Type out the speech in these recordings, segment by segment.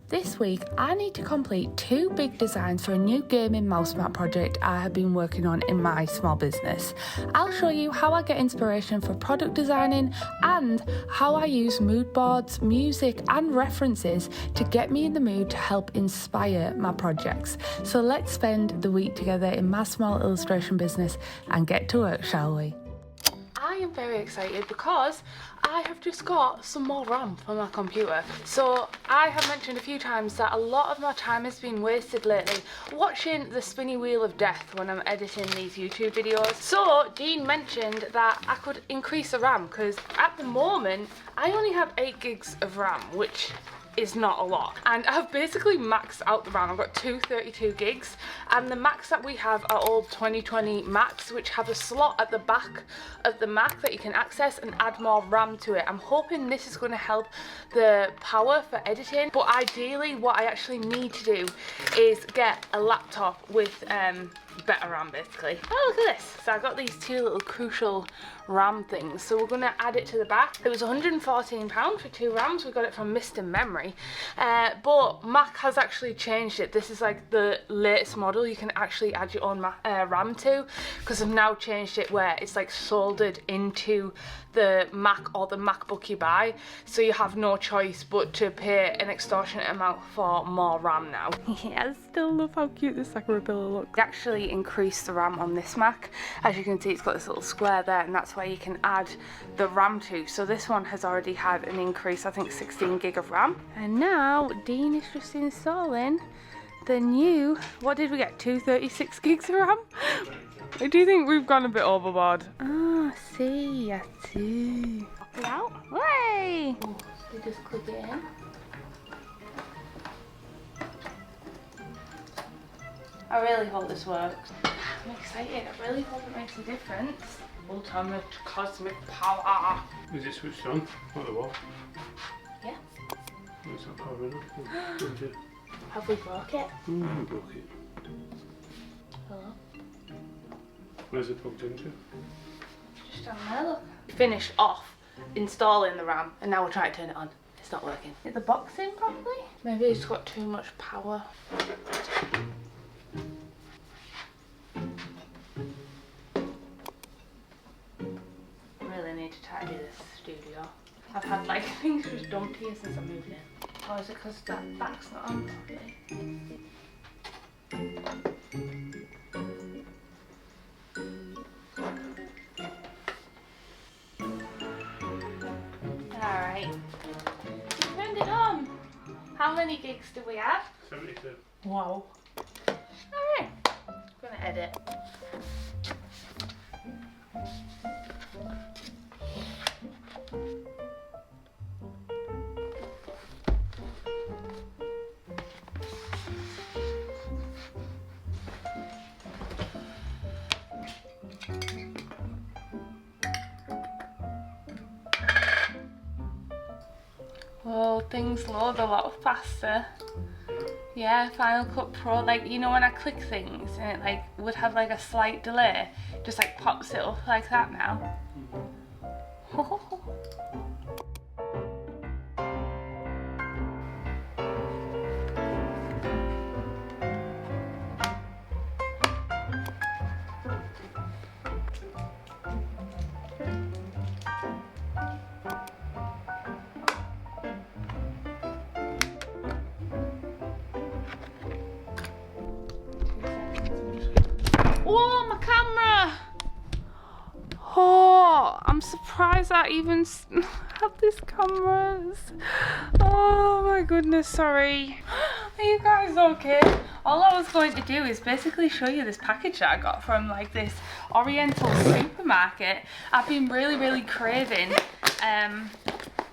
This week, I need to complete 2 big designs for a new gaming mousemat project I have been working on in my small business. I'll show you how I get inspiration for product designing and how I use mood boards, music and references to get me in the mood to help inspire my projects. So let's spend the week together in my small illustration business and get to work, shall we? I am very excited because I have just got some more RAM for my computer. So I have mentioned a few times that a lot of my time has been wasted lately watching the spinny wheel of death when I'm editing these YouTube videos. So Dean mentioned that I could increase the RAM because at the moment I only have 8 gigs of RAM, which is not a lot, and I've basically maxed out the RAM. I've got 232 gigs and the Macs that we have are all 2020 Macs, which have a slot at the back of the Mac that you can access and add more RAM to it. I'm hoping this is going to help the power for editing, but ideally what I actually need to do is get a laptop with better RAM basically. Oh, look at this. So I got these 2 little crucial RAM things, so we're going to add it to the back. It was £114 for 2 RAMs. We got it from Mr. Memory, but Mac has actually changed it. This is like the latest model you can actually add your own RAM to, because I've now changed it where it's like soldered into the Mac or the MacBook you buy, so you have no choice but to pay an extortionate amount for more RAM now. Yeah, I still love how cute this Sakura pillow looks. I actually increased the RAM on this Mac. As you can see, it's got this little square there, and that's where you can add the RAM to. So this one has already had an increase, I think 16 gig of RAM. And now Dean is just installing the new, what did we get, 236 gigs of RAM? I do think we've gone a bit overboard. Oh, I see. Pop it out. Way! So you just click it in. I really hope this works. I'm excited. I really hope it makes a difference. Ultimate cosmic power. Is it switched on? On the wall? Yeah. It's not powering up. Have we broke it? We broke it. Hello? Where's it plugged into? Just down there, look. Finished off installing the RAM and now we're trying to turn it on. It's not working. Is the box in properly? Maybe it's got too much power. Really need to tidy this studio. I've had like things just dumped here since I moved in. Or is it because that back's not on properly? Alright. Turned it on. How many gigs do we have? 72. Wow. Alright. I'm gonna edit. Well, things load a lot faster. Yeah, Final Cut Pro, like, you know when I click things and it like would have like a slight delay, just like pops it up like that now. Whoa, my camera! Oh, I'm surprised I even have these cameras. Oh my goodness, sorry. Are you guys okay? All I was going to do is basically show you this package that I got from like this Oriental supermarket. I've been really craving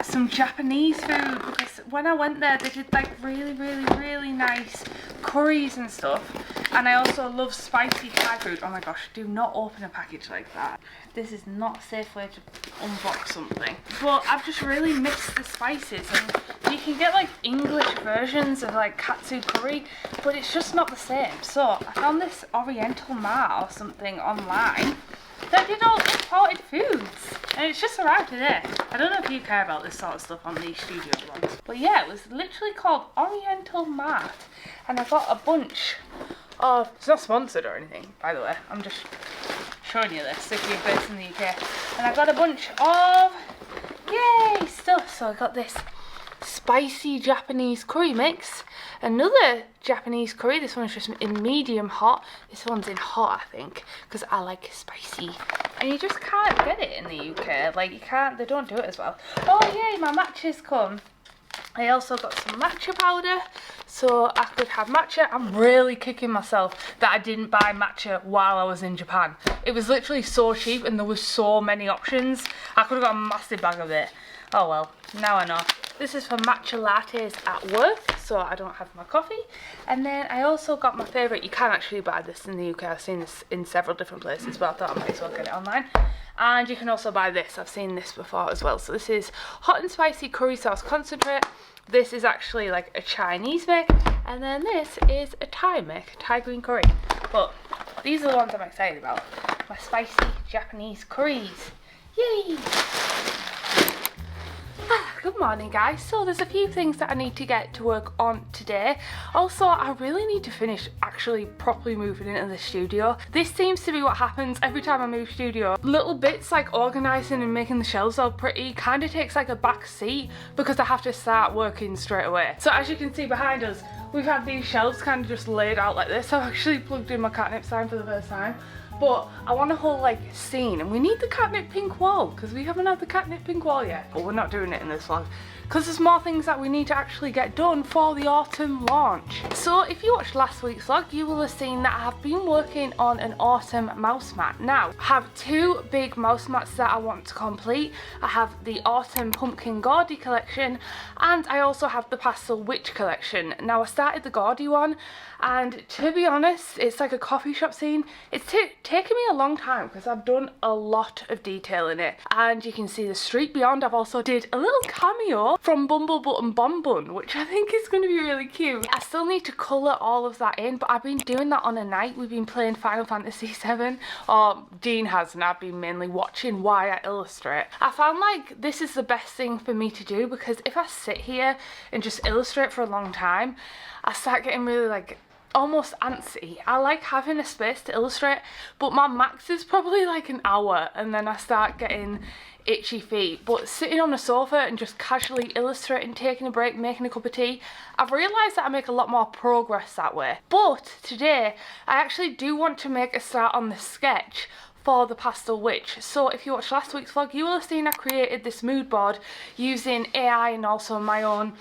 some Japanese food because when I went there they did like really nice curries and stuff, and I also love spicy Thai food. Oh my gosh, do not open a package like that. This is not a safe way to unbox something. But I've just really missed the spices, and you can get like English versions of like katsu curry, but it's just not the same. So I found this Oriental Mart or something online that did all imported foods. And it's just arrived today. I don't know if you care about this sort of stuff on these studio vlogs. But yeah, it was literally called Oriental Mat. And I got a bunch of... It's not sponsored or anything, by the way. I'm just showing you this if you're based in the UK. And I got a bunch of... Yay! Stuff. So I got this spicy Japanese curry mix. Another Japanese curry. This one's just in medium hot. This one's in hot, I think, because I like spicy. And you just can't get it in the UK. Like, you can't, they don't do it as well. Oh yay, my matcha's come. I also got some matcha powder, so I could have matcha. I'm really kicking myself that I didn't buy matcha while I was in Japan. It was literally so cheap and there was so many options. I could have got a massive bag of it. Oh well, now I know. This is for matcha lattes at work, so I don't have my coffee. And then I also got my favourite. You can actually buy this in the UK. I've seen this in several different places, but I thought I might as well get it online. And you can also buy this. I've seen this before as well. So this is hot and spicy curry sauce concentrate. This is actually like a Chinese make. And then this is a Thai make, Thai green curry. But these are the ones I'm excited about. My spicy Japanese curries. Yay! Good morning guys. So there's a few things that I need to get to work on today. Also, I really need to finish actually properly moving into the studio. This seems to be what happens every time I move studio. Little bits like organising and making the shelves all pretty kind of takes like a back seat because I have to start working straight away. So as you can see behind us, we've had these shelves kind of just laid out like this. I've actually plugged in my Katnipp sign for the first time. But I want a whole like scene, and we need the Katnipp pink wall because we haven't had the Katnipp pink wall yet. But we're not doing it in this vlog because there's more things that we need to actually get done for the autumn launch. So if you watched last week's vlog, you will have seen that I have been working on an autumn mouse mat. Now, I have two big mouse mats that I want to complete. I have the autumn pumpkin gaudy collection, and I also have the pastel witch collection. Now, I started the gaudy one, and to be honest, it's like a coffee shop scene. It's taken me a long time because I've done a lot of detail in it, and you can see the street beyond. I've also did a little cameo from Bumblebutt and Bonbon, which I think is going to be really cute. I still need to colour all of that in, but I've been doing that on a night. We've been playing Final Fantasy VII, or Dean has, and I've been mainly watching why I illustrate. I found like this is the best thing for me to do because if I sit here and just illustrate for a long time, I start getting really like almost antsy. I like having a space to illustrate, but my max is probably like an hour and then I start getting itchy feet. But sitting on a sofa and just casually illustrating, taking a break, making a cup of tea, I've realised that I make a lot more progress that way. But today I actually do want to make a start on the sketch for the pastel witch. So if you watched last week's vlog, you will have seen I created this mood board using AI and also my own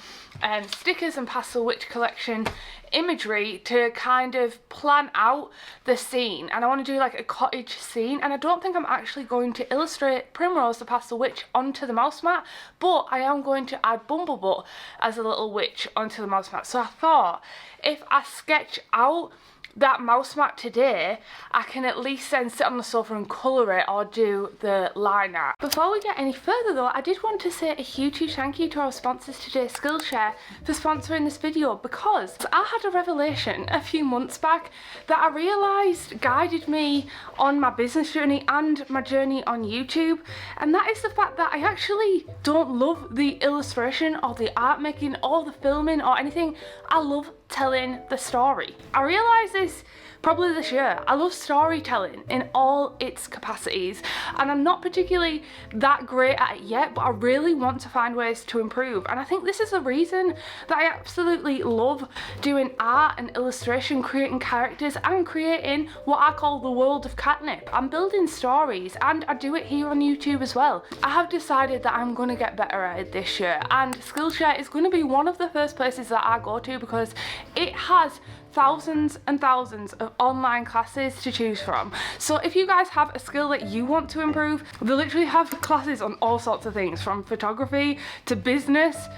stickers and pastel witch collection imagery to kind of plan out the scene. And I want to do like a cottage scene, and I don't think I'm actually going to illustrate Primrose the pastel witch onto the mouse mat, but I am going to add Bumblebutt as a little witch onto the mouse mat. So I thought if I sketch out that mouse mat today, I can at least then sit on the sofa and colour it or do the line art. Before we get any further though, I did want to say a huge thank you to our sponsors today, Skillshare, for sponsoring this video, because I had a revelation a few months back that I realised guided me on my business journey and my journey on YouTube, and that is the fact that I actually don't love the illustration or the art making or the filming or anything. I love telling the story. I realised this probably this year. I love storytelling in all its capacities, and I'm not particularly that great at it yet, but I really want to find ways to improve. And I think this is the reason that I absolutely love doing art and illustration, creating characters and creating what I call the world of Katnipp. I'm building stories, and I do it here on YouTube as well. I have decided that I'm going to get better at it this year, and Skillshare is going to be one of the first places that I go to because it has thousands and thousands of online classes to choose from. So if you guys have a skill that you want to improve, they literally have classes on all sorts of things, from photography to business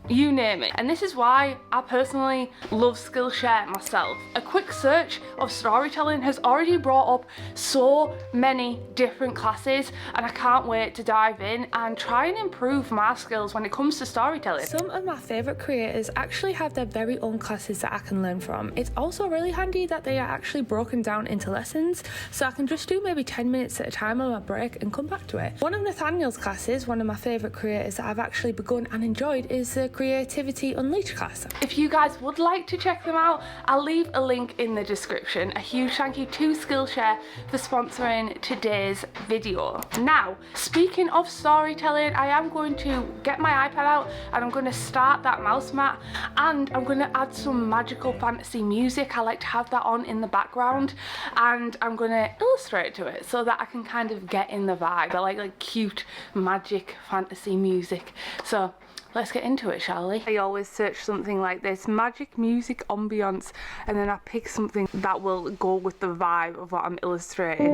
you name it. And this is why I personally love Skillshare myself. A quick search of storytelling has already brought up so many different classes, and I can't wait to dive in and try and improve my skills when it comes to storytelling. Some of my favourite creators actually have their very own classes that I can learn from. It's also really handy that they are actually broken down into lessons, so I can just do maybe 10 minutes at a time on my break and come back to it. One of Nathaniel's classes, one of my favourite creators that I've actually begun and enjoyed, is the Creativity Unleashed class. If you guys would like to check them out, I'll leave a link in the description. A huge thank you to Skillshare for sponsoring today's video. Now, speaking of storytelling, I am going to get my iPad out and I'm going to start that mouse mat, and I'm going to add some magical fantasy music. I like to have that on in the background, and I'm going to illustrate to it so that I can kind of get in the vibe. I like cute magic fantasy music. So let's get into it, shall we? I always search something like this, magic music ambience, and then I pick something that will go with the vibe of what I'm illustrating.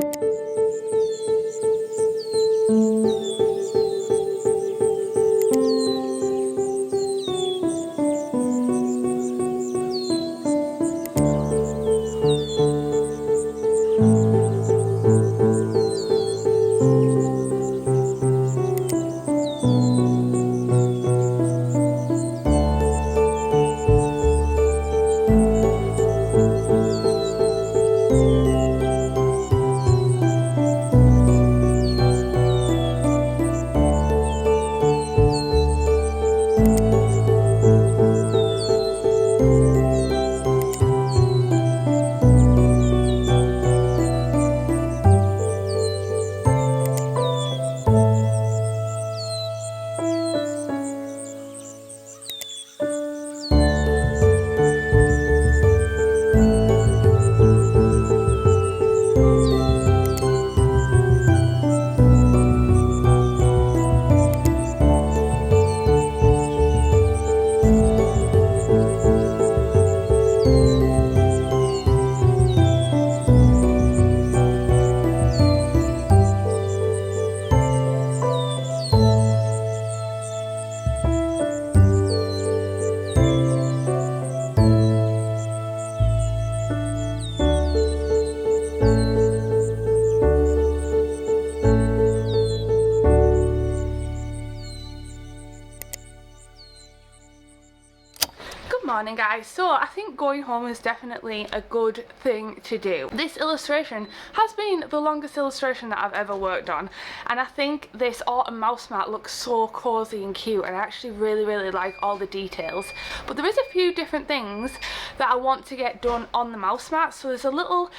Morning guys. So I think going home is definitely a good thing to do. This illustration has been the longest illustration that I've ever worked on, and I think this autumn mouse mat looks so cozy and cute, and I actually really like all the details. But there is a few different things that I want to get done on the mouse mat. So there's a little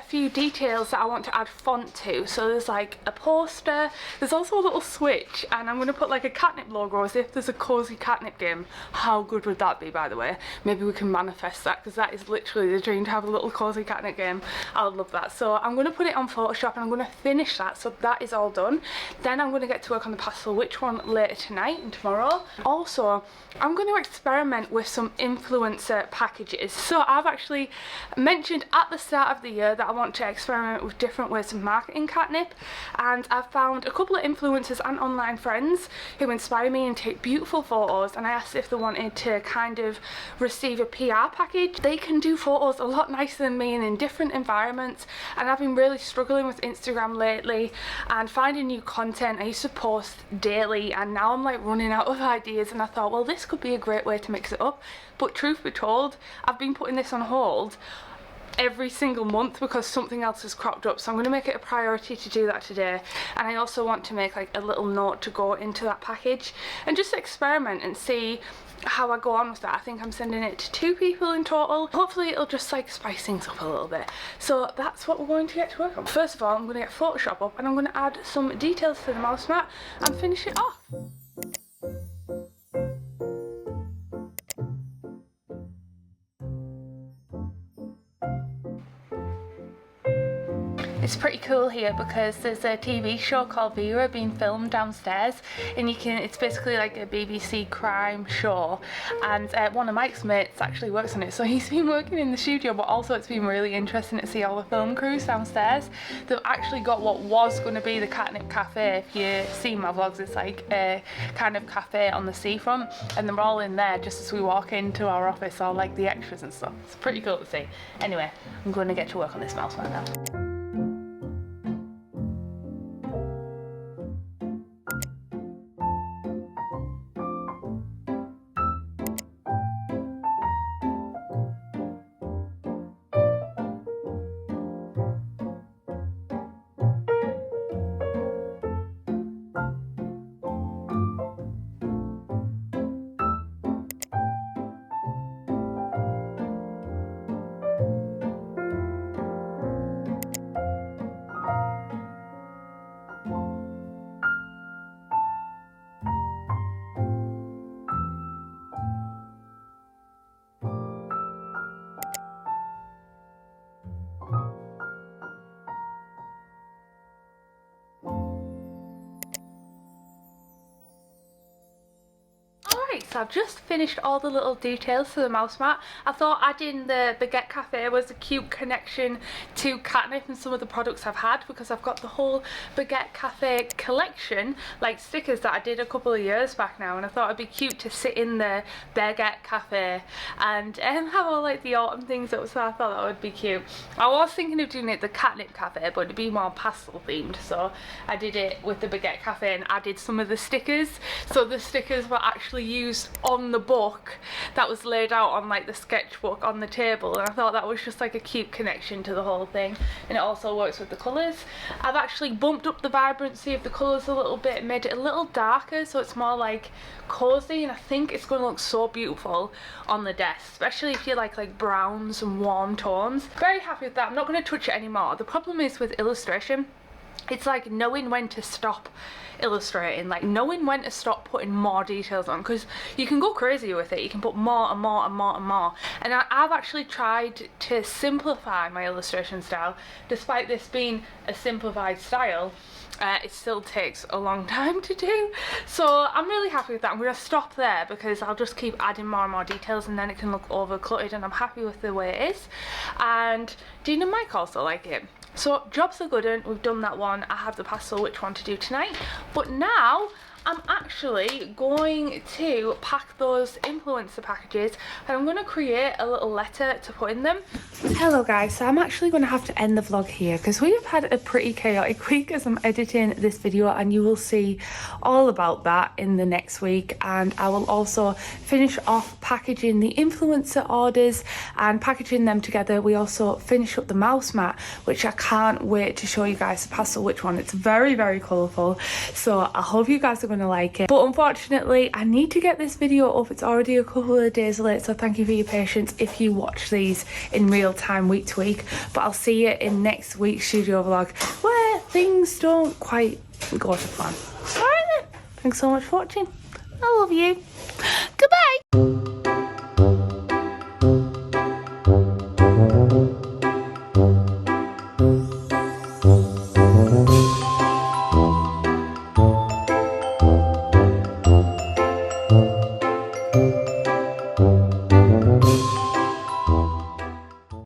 few details that I want to add font to. So there's like a poster, there's also a little switch, and I'm going to put like a Katnipp logo as if there's a cozy Katnipp game. How good would that be, by the way? Maybe we can manifest that, because that is literally the dream, to have a little cozy Katnipp game. I would love that. So I'm going to put it on Photoshop and I'm going to finish that, so that is all done. Then I'm going to get to work on the pastel witch one later tonight and tomorrow. Also, I'm going to experiment with some influencer packages. So I've actually mentioned at the start of the year that I want to experiment with different ways of marketing Katnipp, and I've found a couple of influencers and online friends who inspire me and take beautiful photos, and I asked if they wanted to kind of receive a PR package. They can do photos a lot nicer than me and in different environments, and I've been really struggling with Instagram lately and finding new content. I used to post daily and now I'm like running out of ideas, and I thought, well, this could be a great way to mix it up. But truth be told, I've been putting this on hold every single month because something else has cropped up, so I'm going to make it a priority to do that today. And I also want to make like a little note to go into that package and just experiment and see how I go on with that. I think I'm sending it to 2 people in total. Hopefully it'll just like spice things up a little bit. So that's what we're going to get to work on. First of all, I'm going to get Photoshop up and I'm going to add some details to the mouse mat and finish it off. It's pretty cool here because there's a TV show called Vera being filmed downstairs, and it's basically like a BBC crime show, and one of Mike's mates actually works on it, so he's been working in the studio, but also it's been really interesting to see all the film crews downstairs. They've actually got what was going to be the Katnipp cafe. If you see my vlogs, it's like a kind of cafe on the seafront, and they're all in there just as we walk into our office, all like the extras and stuff. It's pretty cool to see. Anyway, I'm going to get to work on this mouse right now. So I've just finished all the little details for the mouse mat. I thought adding the Baguette Cafe was a cute connection to Katnipp and some of the products I've had, because I've got the whole Baguette Cafe collection, like stickers that I did a couple of years back now, and I thought it'd be cute to sit in the Baguette Cafe and have all like the autumn things up, so I thought that would be cute. I was thinking of doing it the Katnipp Cafe, but it'd be more pastel themed, so I did it with the Baguette Cafe and added some of the stickers. So the stickers were actually used on the book that was laid out on like the sketchbook on the table, and I thought that was just like a cute connection to the whole thing, and it also works with the colours. I've actually bumped up the vibrancy of the colours a little bit, made it a little darker so it's more like cozy, and I think it's going to look so beautiful on the desk, especially if you like browns and warm tones. Very happy with that. I'm not going to touch it anymore. The problem is with illustration, it's like knowing when to stop illustrating, like knowing when to stop putting more details on, because you can go crazy with it. You can put more and more and more and more, and I've actually tried to simplify my illustration style. Despite this being a simplified style, it still takes a long time to do, so I'm really happy with that. I'm going to stop there because I'll just keep adding more and more details, and then it can look over cluttered, and I'm happy with the way it is. And Dean and Mike also like it. So jobs are good, and we've done that one. I have the pastel which one to do tonight, but now I'm actually going to pack those influencer packages, and I'm going to create a little letter to put in them. Hello guys, so I'm actually going to have to end the vlog here because we have had a pretty chaotic week as I'm editing this video, and you will see all about that in the next week. And I will also finish off packaging the influencer orders and packaging them together. We also finish up the mouse mat, which I can't wait to show you guys the pastel which one. It's very, very colourful, so I hope you guys are going to like it. But unfortunately, I need to get this video up. It's already a couple of days late, so thank you for your patience if you watch these in real time week to week. But I'll see you in next week's studio vlog where things don't quite go to plan. Alright then, thanks so much for watching. I love you. Goodbye.